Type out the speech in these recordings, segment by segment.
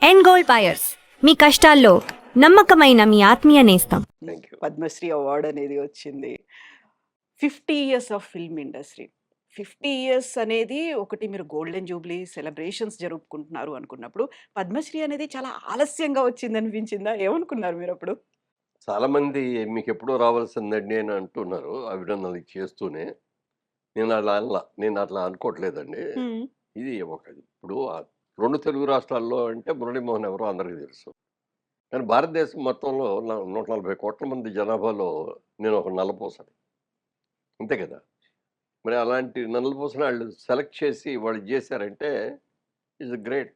End gold buyers మీ కష్టాల్లో నమ్మకమైన మీ ఆత్మీయ నేస్తం. Thank you. పద్మశ్రీ అవార్డ్ అనేది వచ్చింది. 50 years of film industry. 50 years అనేది ఒకటి మీరు గోల్డెన్ జూబ్లీ సెలబ్రేషన్స్ జరుపుకుంటున్నారు అనుకున్నప్పుడు, పద్మశ్రీ అనేది చాలా ఆలస్యంగా వచ్చిందనిపించిందా? ఏమనుకున్నారు మీరప్పుడు? చాలా మంది మీకెప్పుడో రావాల్సిందండి అని అంటున్నారు అభినందనలు చేస్తూనే. నేను అట్లా అనుకోవట్లేదండి. హ్మ్. ఇది ఇప్పుడు 2 తెలుగు రాష్ట్రాల్లో అంటే మురళీమోహన్ ఎవరో అందరికీ తెలుసు. కానీ భారతదేశం మొత్తంలో 140 కోట్ల మంది జనాభాలో నేను ఒక నల్లపూసని. అంతే కదా! మరి అలాంటి నల్లపూసని ఆళ్ళు సెలెక్ట్ చేసి వాళ్ళు జేశారంటే ఇట్స్ గ్రేట్.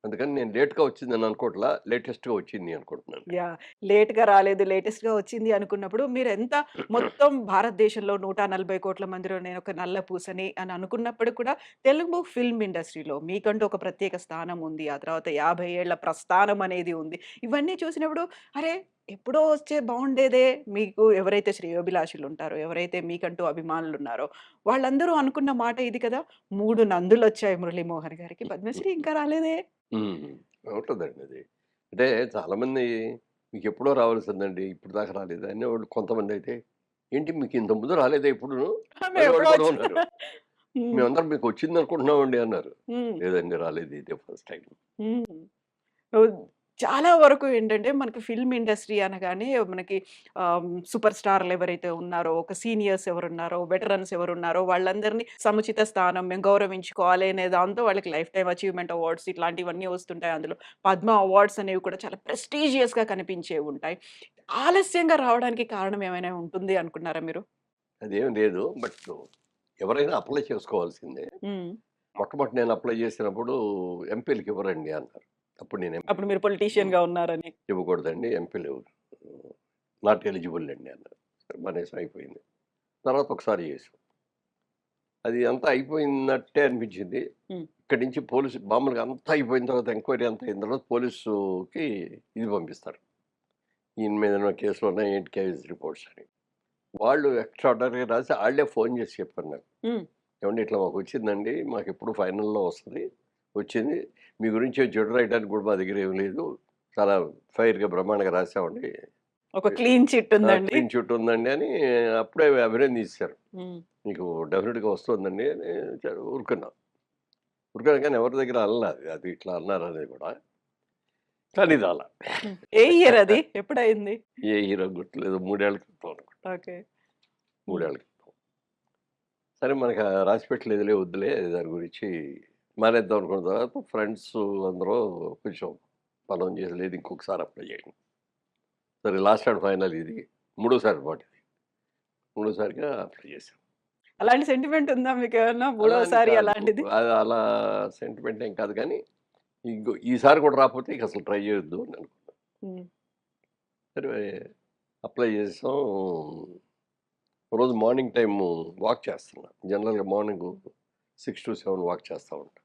అందుకని నేను లేట్‌గా వచ్చిందని అనుకోవట్లా. లేటెస్ట్‌గా వచ్చింది అనుకుంటున్నాను. యాహ్! లేట్‌గా రాలేదు, లేటెస్ట్‌గా వచ్చింది అనుకున్నప్పుడు మీరెంత మొత్తం భారతదేశంలో 140,00,00,000 మందిలో నేనొక నల్ల పూసని అని అనుకున్నప్పుడు కూడా తెలుగు ఫిల్మ్ ఇండస్ట్రీలో మీకంటూ ఒక ప్రత్యేక స్థానం ఉంది. ఆ తర్వాత 50 ఏళ్ల ప్రస్థానం అనేది ఉంది. ఇవన్నీ చూసినప్పుడు అరే! ఎప్పుడో వస్తే బావుండేదే. మీకు ఎవరైతే శ్రేయోభిలాషులుంటారో, ఎవరైతే మీకంటూ అభిమానులున్నారో వాళ్ళందరూ అనుకున్న మాట ఇది కదా! 3 నందులొచ్చాయి మురళీమోహన్ గారికి. పద్మశ్రీ ఇంకా రాలేదే? హ్మ్. ఉంటదండి అది. అంటే చాలామంది మీకెప్పుడో రావాల్సిందండి. ఇప్పటిదాకా రాలేదా అనేవాళ్ళు కొంతమందైతే, ఏంటి మీకు ఇంత ముందు రాలేదా ఎప్పుడును? అనేవాళ్ళు మేమెప్పుడో కూడా వచ్చి ఉన్నారు. హ్మ్. మేమందరం మీకొచ్చిందనుకుంటున్నామండి అన్నారు. హ్మ్. లేదండి రాలేదు ఇదే ఫస్ట్ టైమ్. హ్మ్. ఓహ్! చాలా వరకు ఏంటంటే మనకి ఫిల్మ్ ఇండస్ట్రీ అనగానే మనకి సూపర్ స్టార్‌లు ఎవరైతే ఉన్నారో, ఒక సీనియర్స్ ఎవరున్నారో, వెటరన్స్ ఎవరున్నారో వాళ్ళందరినీ సముచిత స్థానం మేము గౌరవించుకోవాలి అనే దాంతో వాళ్ళకి లైఫ్ టైమ్ అచీవ్‌మెంట్ అవార్డ్స్ ఇట్లాంటివన్నీ వస్తుంటాయి. అందులో పద్మ అవార్డ్స్ అనేవి కూడా చాలా ప్రెస్టీజియస్‌గా కనిపించేవి ఉంటాయి. ఆలస్యంగా రావడానికి కారణం ఏమైనా ఉంటుంది అనుకున్నారా మీరు? అదేం లేదు. బట్ ఎవరైనా అప్లై చేసుకోవాల్సిందే. హ్మ్. మొట్టమొదట నేను అప్లై చేసినప్పుడు ఎంపీలకి ఇవ్వరండి అన్నారు. అప్పుడు నేను అప్పుడు మీరు హ్మ్. పొలిటీషియన్‌గా ఉన్నారని. ఇవ్వకూడదండి ఎంపీలు నాట్ ఎలిజిబుల్ అండి అన్నారు. సరే మానేసాం అయిపోయింది. తర్వాత ఒకసారి చేసాం. అది అంతా అయిపోయినట్టే అనిపించింది. హ్మ్. ఇక్కడి నుంచి పోలీసు మామూలుగా అంతా అయిపోయిన తర్వాత ఎంక్వైరీ అంతా అయిన తర్వాత పోలీసుకి ఇది పంపిస్తారు. ఈయన మీద ఏమైనా కేసులు ఉన్నాయి ఏంటి కేస్ రిపోర్ట్స్ అని. వాళ్ళు ఎక్స్ట్రార్డినరీగా రాసి ఆళ్ళే ఫోన్ చేసి చెప్పారు నాకు. హ్మ్. ఏవండీ ఇట్లా మాకు వచ్చిందండి. మాకెప్పుడు ఫైనల్‌లో వస్తది. వచ్చింది. మీ గురించి చెడు రాయడానికి కూడా మా దగ్గర ఏమి లేదు. చాలా ఫెయిర్‌గా బ్రహ్మాండంగా రాసామండి. ఒక క్లీన్ చిట్ ఉందండి. క్లీన్ చిట్ ఉందండి అని అప్పుడే అభినందించేశారు. హ్మ్. మీకు డెఫినిట్‌గా వస్తుందండి అని ఊరుకున్నా. ఊరుకున్నా కానీ ఎవరి దగ్గర అనలా. అది ఇట్లా అన్నారనేది కూడా. కానీ ఇది అలా. హ్మ్. ఏ ఇయర్ అది? ఎప్పుడయింది? ఏ హీరో గుర్తులేదు. 3 ఏళ్ల క్రితం అనుకుంటా. ఓకే. 3 హ్మ్. ఏళ్ల క్రితం. సరే మనకు రాసిపెట్టలేదులే వద్దులే దాని గురించి మానేద్దాం అనుకున్న తర్వాత ఫ్రెండ్స్ అందరూ కొంచెం మనం చేయలేదు ఇంకొకసారి అప్లై చేయండి. సరే లాస్ట్ అండ్ ఫైనల్ ఇది. మూడోసారి అన్నమాట ఇది. మూడోసారిగా అప్లై చేశాం. అలాంటి సెంటిమెంట్ ఉందా మీకేమన్నా? అలా అని మూడోసారి కాదు. అలాంటిది? అది అలా సెంటిమెంట్ ఏం కాదు కానీ, ఈసారి కూడా రాకపోతే ఇక అసలు ట్రై చేయొద్దు అని అనుకున్నా. హ్మ్. సరే అప్లై చేసాం. రోజు మార్నింగ్ టైము వాక్ చేస్తున్నా. జనరల్‌గా మార్నింగు 6-7 వాక్ చేస్తా ఉంటా.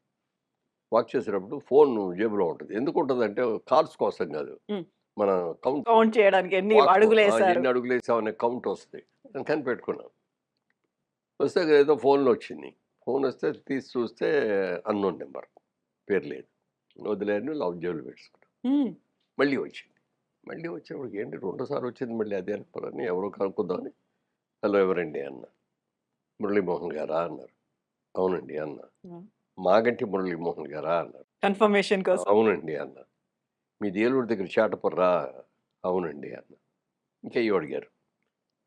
వాక్ చేసేటప్పుడు ఫోను జేబులో ఉంటది. ఎందుకుంటదంటే కాల్స్ కోసం కాదు. హ్మ్. మన కౌంట్ కౌంట్ చేయడానికి ఎన్ని వాక్ అడుగులేసారు? ఎన్ని అడుగులేసామనే కౌంట్ వస్తది. అందుకని పెట్టుకున్నా. వస్తే ఏదో ఫోన్‌లో వచ్చింది. ఫోనొస్తే తీసి చూస్తే అన్‌నోన్ నంబర్. పేరు లేదు. వదిలే అని లాక్ జేబులో పెట్టేసుకున్నా. హ్మ్. మళ్ళీ వచ్చింది. మళ్ళీ వచ్చేప్పటికి ఏంటి రెండోసారి వచ్చింది మళ్ళీ అదే నెంబరని ఎవరో కనుక్కుందామని హలో ఎవరండి అన్నా. మురళీమోహన్ గారా అన్నారు. అవునండి అన్నా. హ్మ్. మాగంటి మురళీమోహన్ గారా అన్నారు. కన్ఫర్మేషన్ కోసం. అవునండి అన్నా. మీది ఏలూరు దగ్గర చాటపుర్రా? అవునండి అన్నా. ఇంకా ఏవో అడిగారు.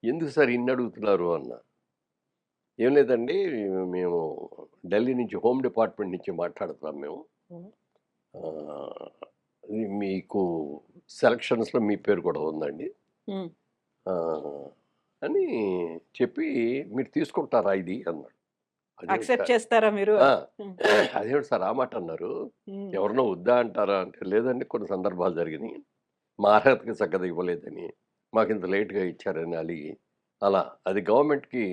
ఎందుకు సార్ ఇన్ని అడుగుతున్నారు అన్నా. ఏం లేదండి మేము ఢిల్లీ నుంచి హోమ్ డిపార్ట్మెంట్ నుంచి మాట్లాడుతున్నాం మేము. హ్మ్. మీకు సెలక్షన్స్‌లో మీ పేరు కూడా ఉందండి. హ్మ్. ఆహ్, అని చెప్పి మీరు తీసుకుంటారా ఇది అన్నాడు. అదేంటి యాక్సెప్ట్ సార్ చేస్తారా మీరు ఆ! అని? హ్మ్. అదేంటి సార్ ఆ మాట అన్నారు. హ్మ్. ఎవరినో వద్దా అంటారా అంటే, లేదండి కొన్ని సందర్భాలు జరిగినియి. మా అర్హతకి చక్కగా ఇవ్వలేదని, మాకింత లేట్‌గా ఇచ్చారని అలిగి, అలా అది గవర్నమెంట్‌కి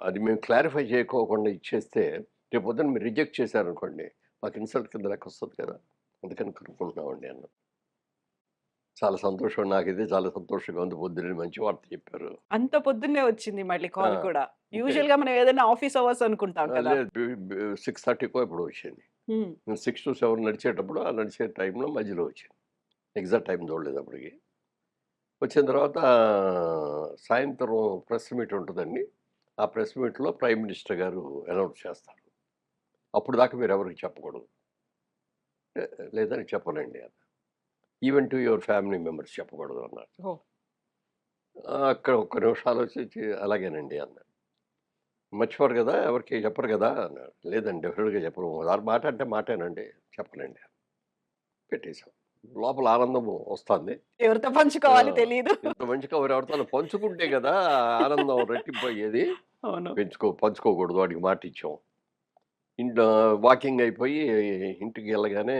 అది మేము క్లారిఫై చేయకోకుండా ఇచ్చేస్తే, రేపొద్దున మీరు రిజెక్ట్ చేశారనుకోండి, మాకు ఇన్సల్ట్ కింద లెక్కొస్తది కదా! అందుకని కనుక్కుంటున్నామండి అన్నాం. చాలా సంతోషం నాకిదే చాలా సంతోషంగా ఉంది. పొద్దున్నే మంచి వార్త చెప్పారు. అంత పొద్దున్నే వచ్చింది మళ్ళీ ఆ! కాల్ కూడా. అంతే. యూజువల్‌గా మనం ఏదైనా ఆఫీస్ అవర్స్ అనుకుంటాం కదా! లేదు 6:30కో ఎప్పుడో వచ్చింది. హ్మ్. నేను 6-7 నడిచేటప్పుడు ఆ నడిచే టైంలో మధ్యలో వచ్చింది. ఎగ్జాక్ట్ టైం చూడలేదు అప్పటికి. వచ్చిన తర్వాత సాయంత్రం ప్రెస్ మీట్ ఉంటుందండి. ఆ ప్రెస్ మీట్‌లో ప్రైమ్ మినిస్టర్ గారు అనౌన్స్ చేస్తారు. అప్పుడు దాకా మీరెవరికీ చెప్పకూడదు. "లే లేదని చెప్పనండి" అన్నా. "Even to your family members చెప్పకూడదు" అన్నారు. ఓహ్! అక్కడ ఒక్క నిమిషం ఆలోచించి "అలాగేనండి" అన్నా. "మర్చిపోరు కదా! ఎవరికీ చెప్పరు కదా!" అన్నాడు. "లేదండి డెఫినిట్‌గా చెప్పను. ఆ మాట అంటే మాటేనండి. చెప్పనండి" పెట్టేసాం. లోపల ఆనందం వస్తాంది. ఎవరితో ఆ! పంచుకోవాలి తెలీదు. ఇంత మంచి కబురు ఎవరితోనో పంచుకుంటే కదా ఆనందం రెట్టింపయ్యేది. అవును. పంచుకోకూడదు వాడికి మాటిచ్చాం. ఇంట్లో వాకింగ్ అయిపోయి ఇంటికెళ్ళగానే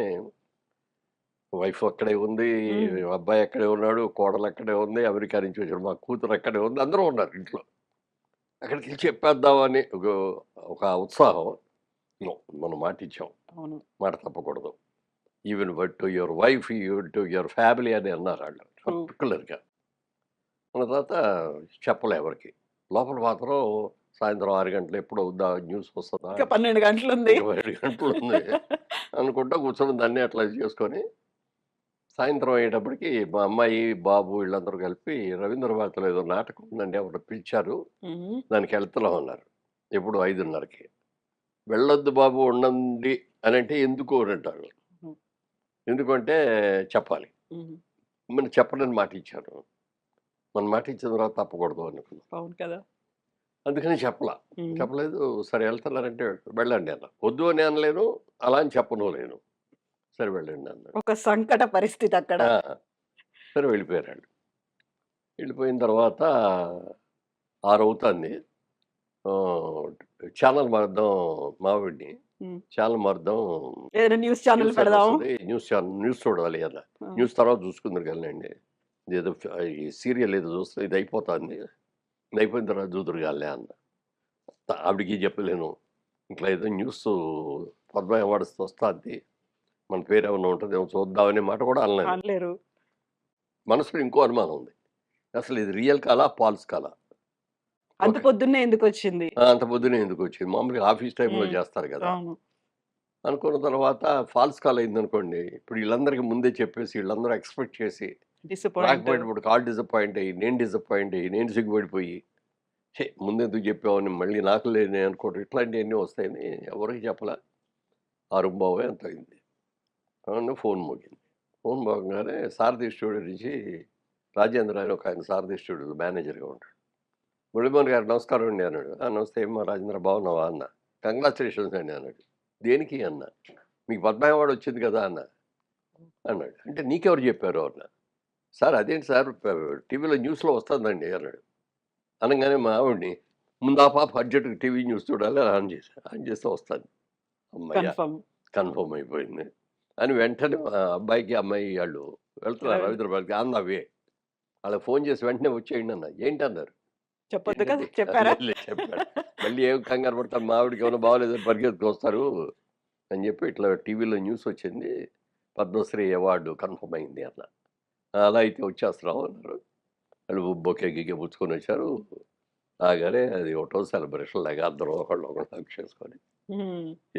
వైఫ్ అక్కడే ఉంది, హ్మ్. అబ్బాయి అక్కడే ఉన్నాడు, కోడలు అక్కడే ఉంది, అమెరికా నుంచి వచ్చిన మా కూతురు అక్కడే ఉంది. అందరూ ఉన్నారు ఇంట్లో. అక్కడికెళ్ళి చెప్పేద్దామని ఒక ఉత్సాహంలో మనం మాటిచ్చాం. అవును. మాట తప్పకూడదు. Even to your wife, even to your family అని అన్నారాళ్ళు ట్రూ. పర్టిక్యులర్‌గా. అన్న తర్వాత చెప్పలే ఎవరికీ. లోపల మాత్రం సాయంత్రం 6 గంటలు ఎప్పుడవుద్దా న్యూస్ వస్తదా? ఇంకా 12 గంటలుంది. ఇంకా 7 గంటలుంది అనుకుంటా కూర్చొని దాన్ని అట్లా చేసుకొని, సాయంత్రం అయ్యేటప్పటికి మా అమ్మాయి, బాబు వీళ్ళందరూ కలిపి రవీంద్ర భారతిలో ఏదో నాటకం ఉందండి ఎవరో పిలిచారు. హుహు. దానికెళ్తున్నాం అన్నారు. ఎప్పుడు 5:30కి. వెళ్ళొద్దు బాబు ఉండండి అనంటే ఎందుకు అనంటారు. హ్మ్. ఎందుకంటే చెప్పాలి. హుహు. మరి చెప్పనని మాటిచ్చాను. మనం మాటిచ్చిన తర్వాత తప్పకూడదు అనుకున్నాం. అవును కదా! అందుకని చెప్పలా. హ్మ్. చెప్పలేదు. సరే ఎళ్తున్నారంటే వెళ్ళండి అన్నా. వద్దు అని అనలేను. అలా అని చెప్పను లేను. సరే వెళ్ళండి అన్నాడు. ఒక సంకట పరిస్థితి అక్కడ. ఆ! సరే వెళ్ళిపోయారాళ్ళు. వెళ్ళిపోయిన తర్వాత 6 అవుతాంది. ఆహ్, ఛానెల్ మారుద్దాం మావోడిని. హ్మ్. ఛానెల్ మారుద్దాం. ఏదైనా న్యూస్ ఛానెల్ న్యూస్ అని పెడదాం. వస్తది. న్యూస్ చూడాలి అన్నా. ఆ! న్యూస్ తర్వాత చూసుకుందురు గానిలెండి. ఇదేదో ఈ సీరియల్ ఏదో చూస్తే ఇది అయిపోతాంది. ఇది అయిపోయిన తర్వాత చూదురు గానిలే అన్నా. ఆవిడకి చెప్పలేను. ఇట్లా ఏదో న్యూసు పద్మ అవార్డ్స్ వస్తాంది. మన పేరేమన్నా ఉంటదేమో చూద్దాం అనే మాట కూడా అనలేను. అనలేరు. మనసులో ఇంకో అనుమానం ఉంది. అసలు ఇది రియల్ కాలా? ఫాల్స్ కాలా? అంత ఓకే. పొద్దున్నే ఎందుకొచ్చింది? అంత పొద్దున్నే ఎందుకొచ్చింది? మామూలుగా ఆఫీస్ టైమ్‌లో హ్మ్. చేస్తారు గదా! అవును. అనుకున్న తర్వాత ఫాల్స్ కాల్ అయిందనుకోండి. ఇప్పుడు ఈళ్ళందరికి ముందే చెప్పేసి ఈళ్ళందరూ ఎక్స్‌పెక్ట్ చేసి డిసప్పాయింట్. రాకపోయేటప్పుడు ఆళ్ళు డిసప్పాయింట్ అయ్యి, నేను డిసప్పాయింట్ అయ్యి, నేను సిగ్గుపడిపోయి, ఛీ! ముందెందుకు చెప్పావని మళ్ళీ నాకు లేని అనుకోవడం ఇట్లాంటియన్నీ వస్తాయని ఎవరికీ చెప్పలా. 6:15 ఎంతో అయింది. అవును ఫోన్ మోగింది. ఫోన్ మోగంగానే సారథి స్టూడియో నుంచి రాజేంద్ర అని ఒకాయన సారథి స్టూడియోలో మేనేజర్‌గా ఉంటాడు. మురళీమోహన్ గారు నమస్కారం అండి అన్నాడు. నమస్తే ఏమ్మా రాజేంద్ర బాగున్నావా అన్నా. కంగ్రాచ్యులేషన్స్ అండి అన్నాడు. దేనికి అన్నా. మీకు పద్మ అవార్డ్ వచ్చింది కదా అన్నా. అన్నాడు. అంటే నీకెవరు చెప్పారు అన్నా. సార్ అదేంటి సార్ టీవీలో న్యూస్‌లో వస్తుందండి అన్నాడు. అనంగానే మా ఆవిడని ముందు ఆ పాప అర్జెంట్‌గా టీవీ న్యూస్ చూడాలి అని ఆన్ చేశా. ఆన్ చేస్తే వస్తాంది. హమ్మయ్య! కన్ఫర్మ్. కన్ఫర్మ్ అయిపోయింది. అని వెంటనే మా అబ్బాయికి, అమ్మాయి ఆళ్ళు వెళ్తున్నారు రవి రవీంద్ర భారతికి ఆన్ ద వే. వాళ్ళకి ఫోన్ చేసి వెంటనే వచ్చేయండి అన్నా. ఏంటన్నారు? చెప్పొద్దు కదా! ఏంటంటే చెప్పారా? లేదు లేదు చెప్పాడు. మళ్ళీ ఏం కంగారు పడతారు మా ఆవిడకి ఏమైనా బాగోలేదని పరిగెత్తుకొస్తారు అని చెప్పి ఇట్లా టీవీలో న్యూస్ వచ్చింది. పద్మశ్రీ అవార్డు కన్ఫర్మ్ అయింది అన్నా. అలా అయితే వచ్చేస్తున్నాం అన్నారు. వాళ్ళు బొకే గికే పుచ్చుకొనొచ్చారు. రాగానే అది ఒకటో సెలబ్రేషన్ లాగా అందరం ఒకళ్ళనొకళ్ళు హగ్ చేసుకొని హ్మ్.